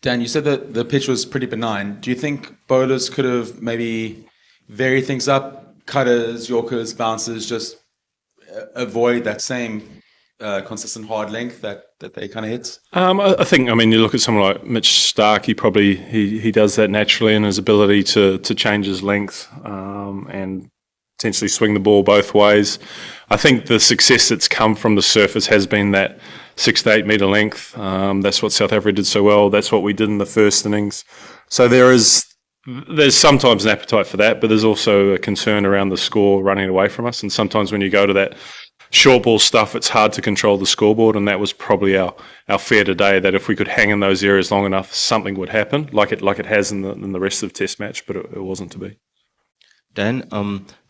Dan, you said that the pitch was pretty benign. Do you think bowlers could have maybe varied things up, cutters, yorkers, bounces, just avoid that same consistent hard length that they kind of hit? I think, you look at someone like Mitch Stark, he does that naturally in his ability to change his length and potentially swing the ball both ways. I think the success that's come from the surface has been that 6 to 8 metre length. That's what South Africa did so well. That's what we did in the first innings. So there's sometimes an appetite for that, but there's also a concern around the score running away from us. And sometimes when you go to that short ball stuff, it's hard to control the scoreboard, and that was probably our fear today, that if we could hang in those areas long enough, something would happen, like it has in the rest of the Test match, but it wasn't to be. Dan,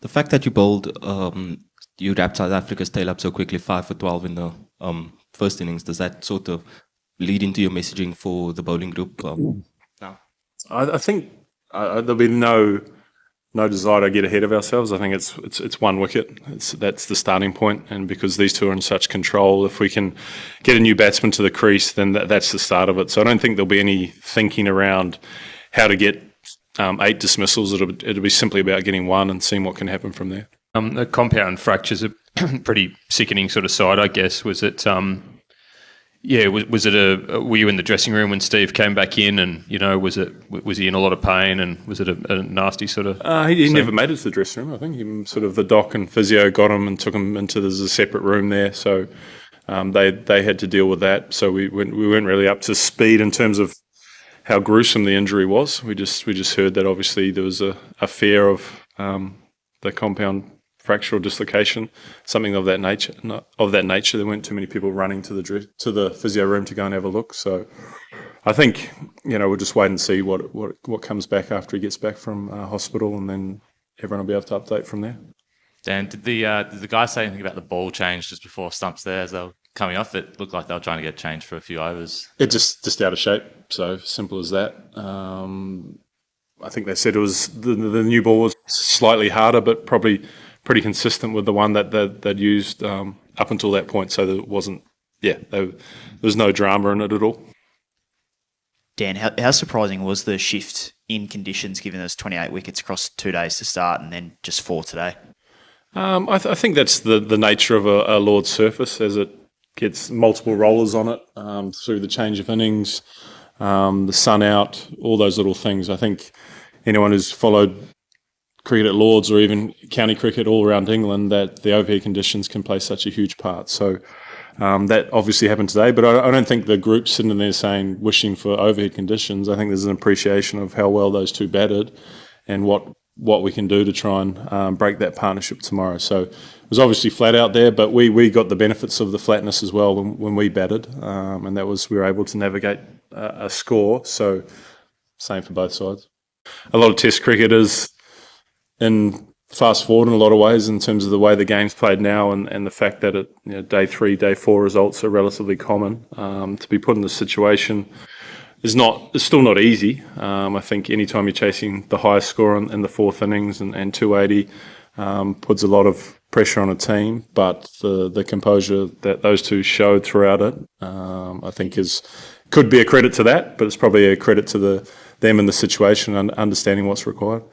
the fact that you wrapped South Africa's tail up so quickly, 5 for 12 in the first innings, does that sort of lead into your messaging for the bowling group now? I think there'll be no desire to get ahead of ourselves. I think it's one wicket. That's the starting point, and because these two are in such control, if we can get a new batsman to the crease, then that's the start of it. So I don't think there'll be any thinking around how to get 8 dismissals. It'll be simply about getting one and seeing what can happen from there. The compound fracture's a pretty sickening sort of side, I guess. Was it? Was it were you in the dressing room when Steve came back in, and was he in a lot of pain, and was it a nasty sort of? He never made it to the dressing room. I think the doc and physio got him and took him into there's a separate room there. So they had to deal with that. So we weren't really up to speed in terms of how gruesome the injury was. We just heard that obviously there was a fear of the compound fracture or dislocation, something of that nature. There weren't too many people running to the physio room to go and have a look. So I think we'll just wait and see what comes back after he gets back from hospital, and then everyone will be able to update from there. Dan, did the guys say anything about the ball change just before stumps there as they were coming off? It looked like they were trying to get changed for a few overs. It just out of shape. So simple as that. I think they said it was the new ball was slightly harder, but probably pretty consistent with the one that they'd used up until that point. So there wasn't, there was no drama in it at all. Dan, how surprising was the shift in conditions, given those 28 wickets across 2 days to start and then just 4 today? I think that's the nature of a Lord's surface, as it gets multiple rollers on it through the change of innings, the sun out, all those little things. I think anyone who's followed cricket at Lords or even county cricket all around England, that the overhead conditions can play such a huge part. So that obviously happened today, but I don't think the group's sitting there wishing for overhead conditions. I think there's an appreciation of how well those two batted and what we can do to try and break that partnership tomorrow. So it was obviously flat out there, but we got the benefits of the flatness as well when we batted, and that was we were able to navigate a score. So same for both sides. A lot of Test cricketers in fast forward in a lot of ways in terms of the way the game's played now, and the fact that day 3, day 4 results are relatively common. To be put in this situation it's still not easy. I think anytime you're chasing the highest score in the 4th innings and 280 puts a lot of pressure on a team, but the composure that those two showed throughout it, I think could be a credit to that, but it's probably a credit to them in the situation and understanding what's required.